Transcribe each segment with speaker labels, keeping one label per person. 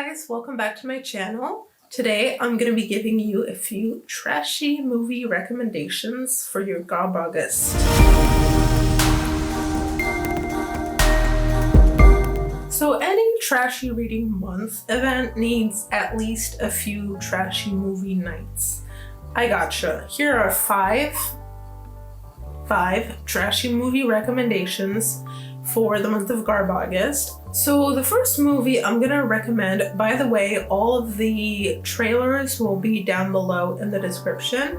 Speaker 1: guys, welcome back to my channel. Today I'm going to be giving you a few trashy movie recommendations for your GarbAugust. So any trashy reading month event needs at least a few trashy movie nights. I gotcha. Here are five trashy movie recommendations for the month of GarbAugust. So the first movie I'm gonna recommend, by the way, all of the trailers will be down below in the description.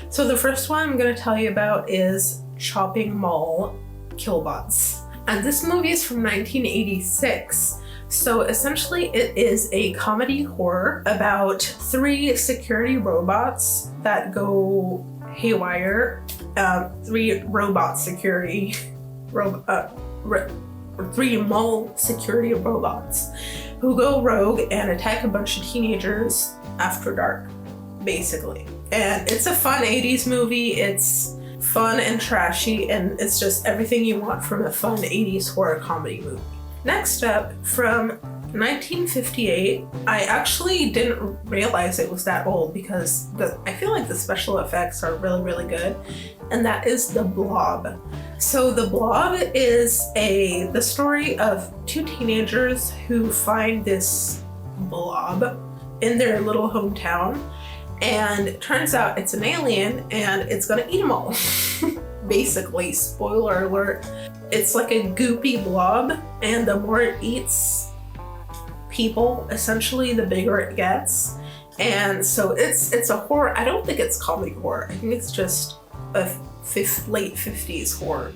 Speaker 1: So the first one I'm gonna tell you about is Chopping Mall Killbots. And this movie is from 1986. So essentially it is a comedy horror about three security robots that go haywire. Three mall security robots who go rogue and attack a bunch of teenagers after dark, basically. And it's a fun 80s movie. It's fun and trashy, and it's just everything you want from a fun 80s horror comedy movie. Next up, from 1958, I actually didn't realize it was that old because I feel like the special effects are really good, and that is The Blob. So The Blob is the story of two teenagers who find this blob in their little hometown, and it turns out it's an alien and it's gonna eat them all. Basically, spoiler alert, it's like a goopy blob, and the more it eats people, essentially, the bigger it gets. And so it's a horror. I don't think it's comedy horror. I think it's just a late 50s horror.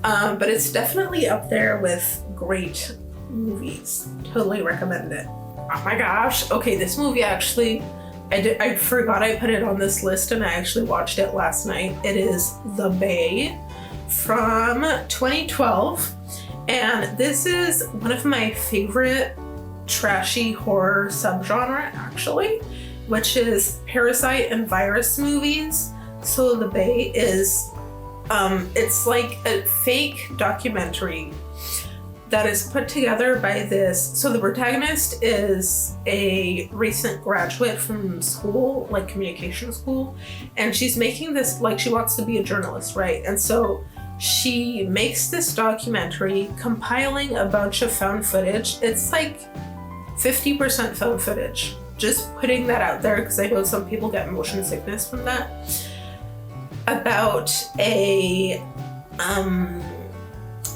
Speaker 1: But it's definitely up there with great movies. Totally recommend it. Oh my gosh. Okay, this movie actually, I forgot I put it on this list, and I actually watched it last night. It is The Bay from 2012. And this is one of my favorite trashy horror subgenre, actually, which is parasite and virus movies. So The Bay is, it's like a fake documentary that is put together by this. So the protagonist is a recent graduate from school, like communication school, and she's making this, like, she wants to be a journalist, right? And so she makes this documentary compiling a bunch of found footage. It's like 50% found footage. Just putting that out there because I know some people get motion sickness from that. About a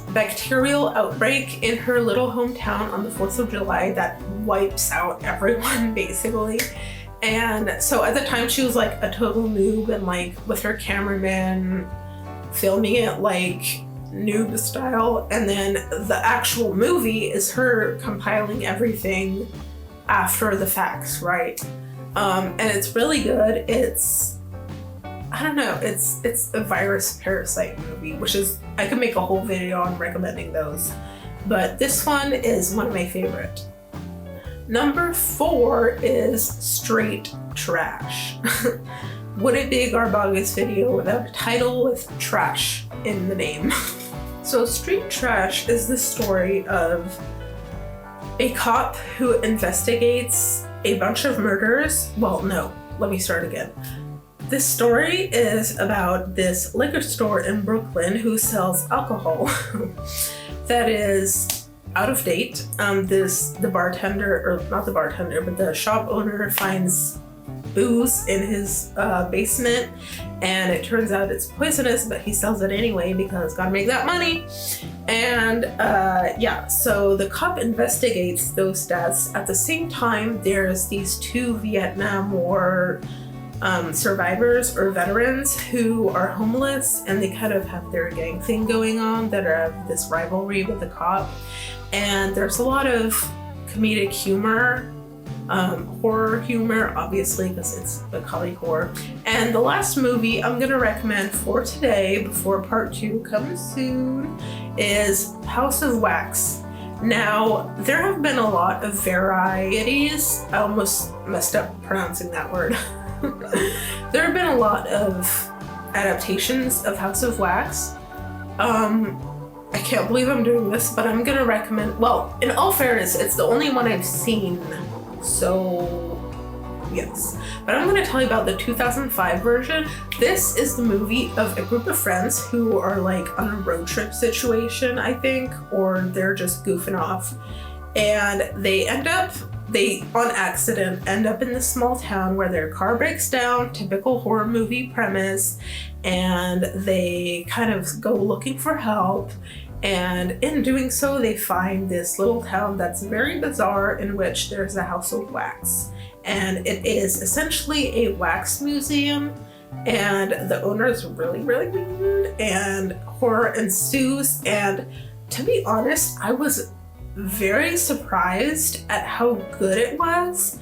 Speaker 1: bacterial outbreak in her little hometown on the 4th of July that wipes out everyone, basically. And so at the time she was like a total noob, and like with her cameraman filming it like noob style, and then the actual movie is her compiling everything after the facts, right? And it's really good. It's, I don't know, it's a virus parasite movie, which is, I could make a whole video on recommending those, but this one is one of my favorite. Number 4 is Straight Trash. Wouldn't be a GarbAugust video without a title with trash in the name. So Straight Trash is the story of a cop who investigates a bunch of murders. Well, no, let me start again. This story is about this liquor store in Brooklyn who sells alcohol that is out of date. The bartender, or not the bartender, but the shop owner finds booze in his basement, and it turns out it's poisonous, but he sells it anyway because gotta make that money. And yeah, so the cop investigates those deaths. At the same time, there's these two Vietnam War survivors or veterans who are homeless, and they kind of have their gang thing going on that are this rivalry with the cop. And there's a lot of comedic humor, horror humor, obviously, because it's a comedy horror. And the last movie I'm gonna recommend for today, before part 2 comes soon, is House of Wax. Now, there have been a lot of varieties. I almost messed up pronouncing that word. There have been a lot of adaptations of House of Wax. I can't believe I'm doing this, but I'm gonna recommend, well, in all fairness, it's the only one I've seen, so yes. But I'm gonna tell you about the 2005 version. This is the movie of a group of friends who are like on a road trip situation, I think, or they're just goofing off. And they on accident end up in this small town where their car breaks down, typical horror movie premise, and they kind of go looking for help. And in doing so, they find this little town that's very bizarre, in which there's a house of wax. And it is essentially a wax museum, and the owner is really, really weird, and horror ensues. And to be honest, I was very surprised at how good it was.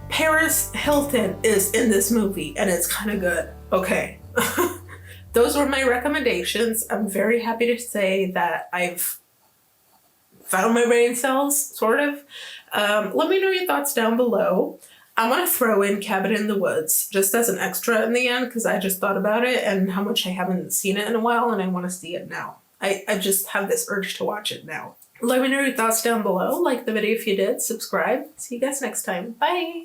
Speaker 1: Paris Hilton is in this movie, and it's kind of good. Okay. Those were my recommendations. I'm very happy to say that I've found my brain cells, sort of. Let me know your thoughts down below. I want to throw in Cabin in the Woods just as an extra in the end, because I just thought about it and how much I haven't seen it in a while, and I want to see it now. I just have this urge to watch it now. Let me know your thoughts down below. Like the video if you did. Subscribe. See you guys next time. Bye!